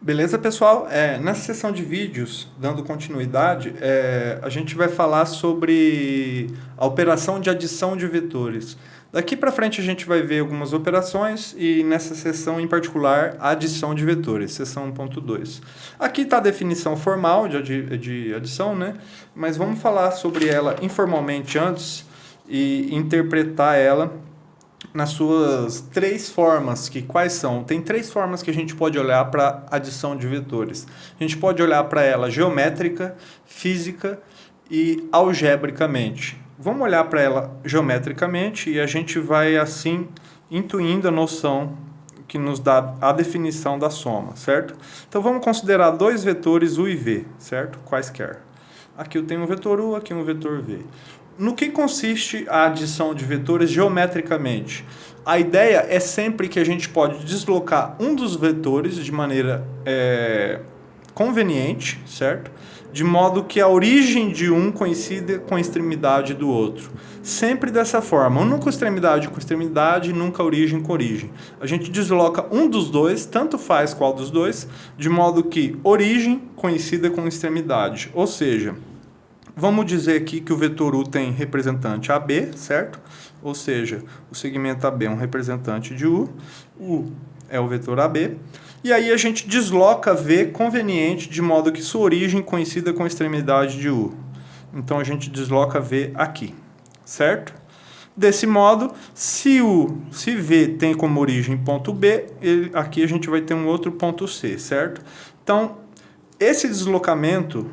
Beleza, pessoal? Nessa sessão de vídeos, dando continuidade, a gente vai falar sobre a operação de adição de vetores. Daqui para frente a gente vai ver algumas operações e nessa sessão em particular a adição de vetores, sessão 1.2. Aqui está a definição formal de adição, né? Mas vamos falar sobre ela informalmente antes e interpretar ela nas suas três formas, que quais são? Tem três formas que a gente pode olhar para adição de vetores. A gente pode olhar para ela geométrica, física e algebricamente. Vamos olhar para ela geometricamente e a gente vai assim intuindo a noção que nos dá a definição da soma, certo? Então vamos considerar dois vetores u e v, certo? Quaisquer. Aqui eu tenho um vetor u, aqui um vetor v. No que consiste a adição de vetores geometricamente? A ideia é sempre que a gente pode deslocar um dos vetores de maneira conveniente, certo? De modo que a origem de um coincida com a extremidade do outro. Sempre dessa forma, nunca extremidade com extremidade, nunca origem com origem. A gente desloca um dos dois, tanto faz qual dos dois, de modo que origem coincida com extremidade. Ou seja, vamos dizer aqui que o vetor U tem representante AB, certo? Ou seja, o segmento AB é um representante de U é o vetor AB. E aí a gente desloca V conveniente, de modo que sua origem coincida com a extremidade de U. Então a gente desloca V aqui, certo? Desse modo, se V tem como origem ponto B, aqui a gente vai ter um outro ponto C, certo? Então, esse deslocamento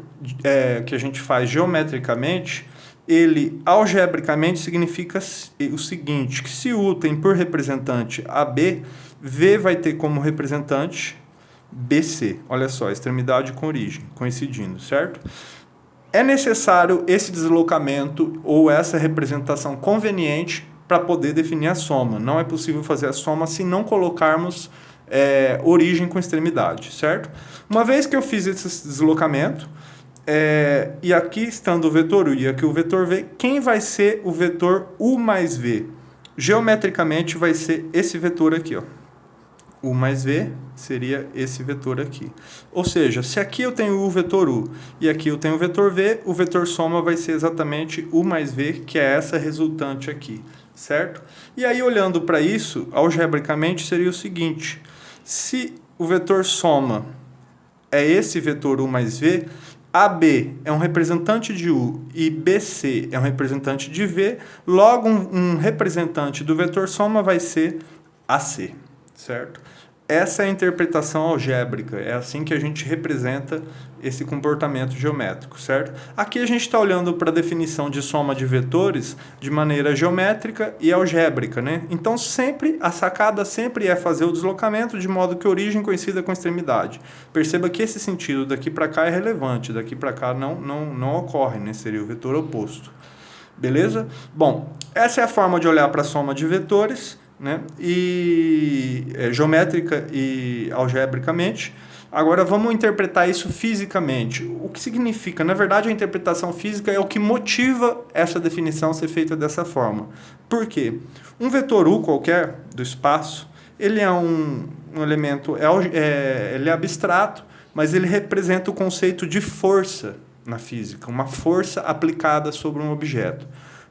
que a gente faz geometricamente, ele algebricamente significa o seguinte, que se U tem por representante AB, V vai ter como representante BC. Olha só, extremidade com origem, coincidindo, certo? É necessário esse deslocamento ou essa representação conveniente para poder definir a soma. Não é possível fazer a soma se não colocarmos origem com extremidade, certo? Uma vez que eu fiz esse deslocamento, e aqui estando o vetor U e aqui o vetor V, quem vai ser o vetor U mais V? Geometricamente vai ser esse vetor aqui, ó. U mais V seria esse vetor aqui. Ou seja, se aqui eu tenho o vetor U e aqui eu tenho o vetor V, o vetor soma vai ser exatamente U mais V, que é essa resultante aqui, certo? E aí, olhando para isso, algebricamente seria o seguinte: se o vetor soma é esse vetor U mais V, AB é um representante de U e BC é um representante de V, logo um representante do vetor soma vai ser AC, certo? Essa é a interpretação algébrica, é assim que a gente representa esse comportamento geométrico, certo? Aqui a gente está olhando para a definição de soma de vetores de maneira geométrica e algébrica, né? Então a sacada sempre é fazer o deslocamento de modo que a origem coincida com a extremidade. Perceba que esse sentido daqui para cá é relevante, daqui para cá não ocorre, né? Seria o vetor oposto. Beleza? Bom, essa é a forma de olhar para a soma de vetores, né? Geométrica e algebricamente. Agora vamos interpretar isso fisicamente. O que significa? Na verdade, a interpretação física é o que motiva essa definição ser feita dessa forma. Por quê? Um vetor U qualquer do espaço, ele é um elemento, ele é abstrato, mas ele representa o conceito de força na física, uma força aplicada sobre um objeto.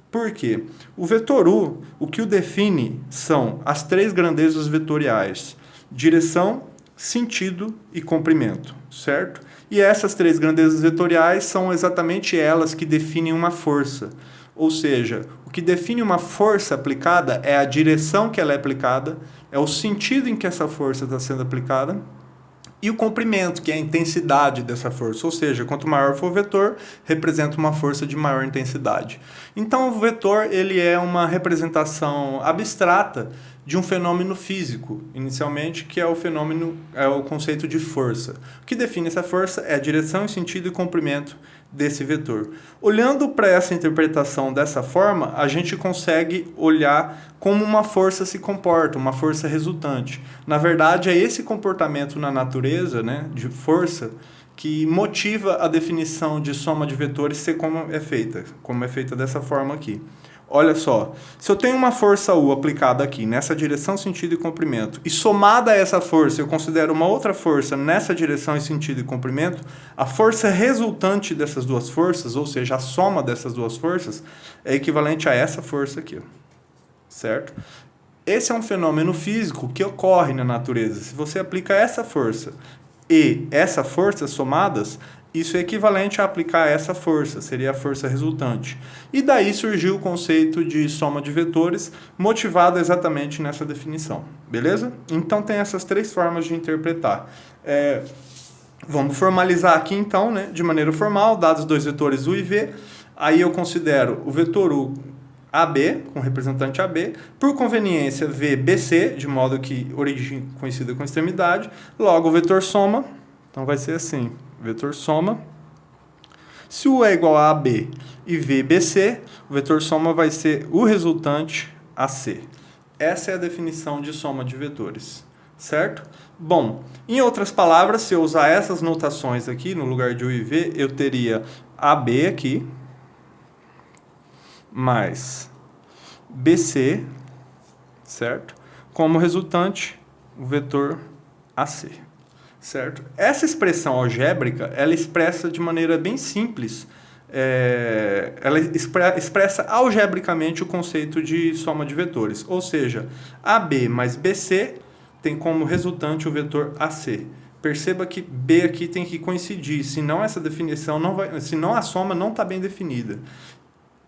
Por quê? O vetor U, o que o define são as três grandezas vetoriais: direção, sentido e comprimento, certo? E essas três grandezas vetoriais são exatamente elas que definem uma força. Ou seja, o que define uma força aplicada é a direção que ela é aplicada, é o sentido em que essa força está sendo aplicada, e o comprimento, que é a intensidade dessa força. Ou seja, quanto maior for o vetor, representa uma força de maior intensidade. Então, o vetor ele é uma representação abstrata de um fenômeno físico, inicialmente, que é o conceito de força. O que define essa força é a direção, sentido e comprimento desse vetor. Olhando para essa interpretação dessa forma, a gente consegue olhar como uma força se comporta, uma força resultante. Na verdade, é esse comportamento na natureza, né, de força, que motiva a definição de soma de vetores ser como é feita dessa forma aqui. Olha só, se eu tenho uma força U aplicada aqui, nessa direção, sentido e comprimento, e somada a essa força eu considero uma outra força nessa direção e sentido e comprimento, a força resultante dessas duas forças, ou seja, a soma dessas duas forças, é equivalente a essa força aqui, ó. Certo? Esse é um fenômeno físico que ocorre na natureza. Se você aplica essa força e essa força somadas, isso é equivalente a aplicar essa força, seria a força resultante. E daí surgiu o conceito de soma de vetores, motivado exatamente nessa definição. Beleza? Então tem essas três formas de interpretar. Vamos formalizar aqui então, né, de maneira formal, dados dois vetores U e V, aí eu considero o vetor U AB, com representante AB, por conveniência V, BC, de modo que origem conhecida com extremidade, logo o vetor soma, então vai ser assim, vetor soma, se U é igual a AB e V, BC, o vetor soma vai ser o resultante AC. Essa é a definição de soma de vetores, certo? Bom, em outras palavras, se eu usar essas notações aqui, no lugar de U e V, eu teria AB aqui, mais BC, certo? Como resultante, o vetor AC, certo? Essa expressão algébrica, ela expressa de maneira bem simples, ela expressa algebricamente o conceito de soma de vetores, ou seja, AB mais BC tem como resultante o vetor AC. Perceba que B aqui tem que coincidir, senão essa definição não vai, senão a soma não está bem definida.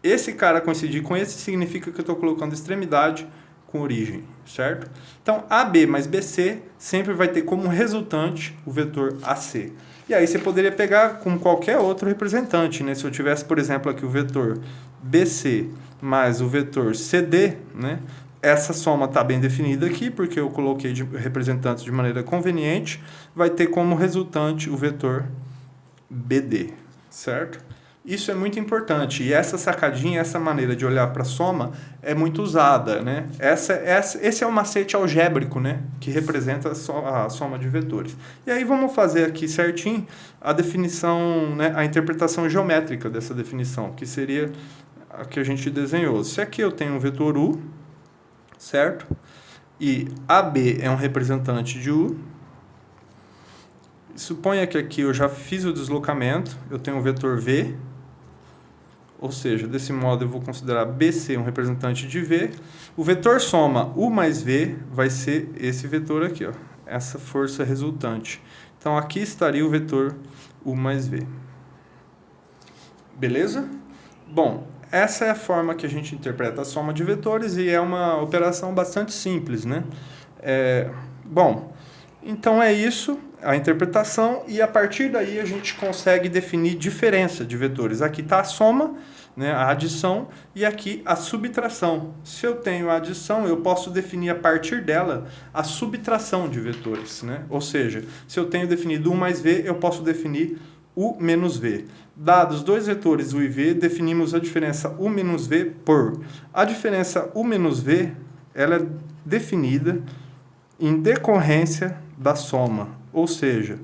Esse cara coincidir com esse significa que eu estou colocando extremidade com origem, certo? Então, AB mais BC sempre vai ter como resultante o vetor AC. E aí você poderia pegar com qualquer outro representante, né? Se eu tivesse, por exemplo, aqui o vetor BC mais o vetor CD, né? Essa soma está bem definida aqui, porque eu coloquei representantes de maneira conveniente, vai ter como resultante o vetor BD, certo? Isso é muito importante, e essa sacadinha, essa maneira de olhar para a soma é muito usada, né? Esse é o macete algébrico, né? Que representa a soma de vetores. E aí vamos fazer aqui certinho a definição, né? A interpretação geométrica dessa definição, que seria a que a gente desenhou. Se aqui eu tenho um vetor U, certo? E AB é um representante de U. Suponha que aqui eu já fiz o deslocamento, eu tenho um vetor V, ou seja, desse modo eu vou considerar BC um representante de V. O vetor soma U mais V vai ser esse vetor aqui, ó, essa força resultante. Então aqui estaria o vetor U mais V. Beleza? Bom, essa é a forma que a gente interpreta a soma de vetores e é uma operação bastante simples, né? Bom, então é isso, a interpretação, e a partir daí a gente consegue definir diferença de vetores. Aqui está a soma, né, a adição, e aqui a subtração. Se eu tenho a adição, eu posso definir a partir dela a subtração de vetores, né? Ou seja, se eu tenho definido U mais V, eu posso definir U menos V. Dados dois vetores U e V, definimos a diferença U menos V por... A diferença U menos V, ela é definida em decorrência da soma, ou seja,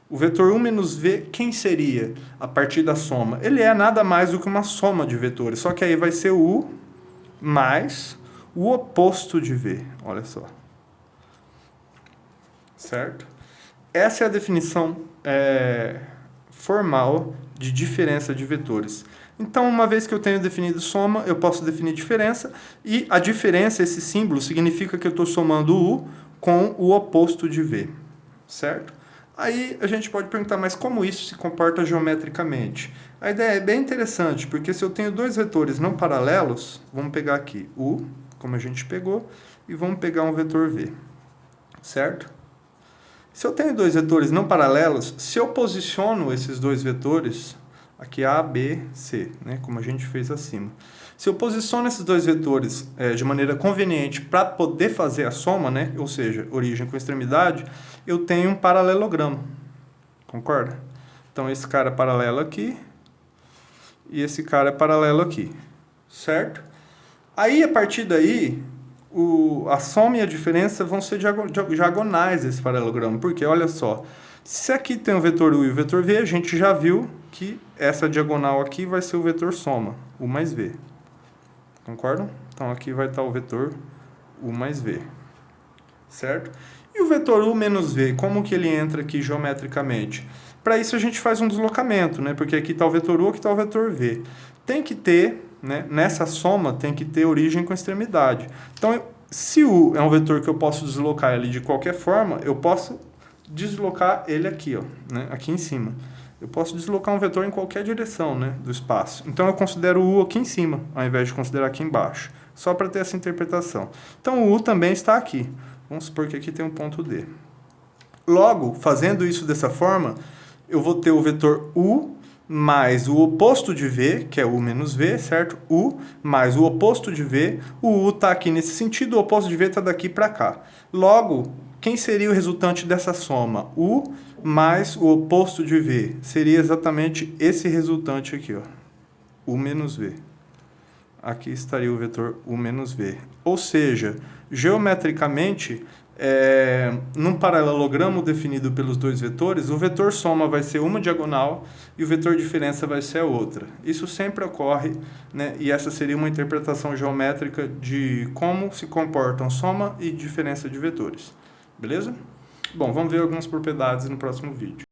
o vetor U menos V, quem seria a partir da soma? Ele é nada mais do que uma soma de vetores, só que aí vai ser o U mais o oposto de V, olha só. Certo? Essa é a definição formal de diferença de vetores. Então, uma vez que eu tenho definido soma, eu posso definir diferença, e a diferença, esse símbolo, significa que eu estou somando U com o oposto de V, certo? Aí a gente pode perguntar, mas como isso se comporta geometricamente? A ideia é bem interessante, porque se eu tenho dois vetores não paralelos, vamos pegar aqui U, como a gente pegou, e vamos pegar um vetor V, certo? Se eu tenho dois vetores não paralelos, se eu posiciono esses dois vetores, aqui A, B, C, né, como a gente fez acima. Se eu posiciono esses dois vetores de maneira conveniente para poder fazer a soma, né, ou seja, origem com extremidade, eu tenho um paralelogramo. Concorda? Então, esse cara é paralelo aqui e esse cara é paralelo aqui. Certo? Aí, a partir daí, a soma e a diferença vão ser diagonais desse paralelogramo. Porque, olha só, se aqui tem o vetor U e o vetor V, a gente já viu que essa diagonal aqui vai ser o vetor soma, U mais V. Concordam? Então aqui vai estar o vetor U mais V, certo? E o vetor U menos V, como que ele entra aqui geometricamente? Para isso a gente faz um deslocamento, né? Porque aqui está o vetor U, aqui está o vetor V. Tem que ter, né? Nessa soma, tem que ter origem com extremidade. Então, se U é um vetor que eu posso deslocar ele de qualquer forma, eu posso deslocar ele aqui, ó, né? Aqui em cima. Eu posso deslocar um vetor em qualquer direção, né, do espaço. Então eu considero o U aqui em cima, ao invés de considerar aqui embaixo. Só para ter essa interpretação. Então o U também está aqui. Vamos supor que aqui tem um ponto D. Logo, fazendo isso dessa forma, eu vou ter o vetor U mais o oposto de V, que é U menos V, certo? U mais o oposto de V. O U está aqui nesse sentido, o oposto de V está daqui para cá. Logo, quem seria o resultante dessa soma? U mais o oposto de V. Seria exatamente esse resultante aqui, ó. U menos V. Aqui estaria o vetor U menos V. Ou seja, geometricamente, num paralelogramo definido pelos dois vetores, o vetor soma vai ser uma diagonal e o vetor diferença vai ser a outra. Isso sempre ocorre, né? E essa seria uma interpretação geométrica de como se comportam soma e diferença de vetores. Beleza? Bom, vamos ver algumas propriedades no próximo vídeo.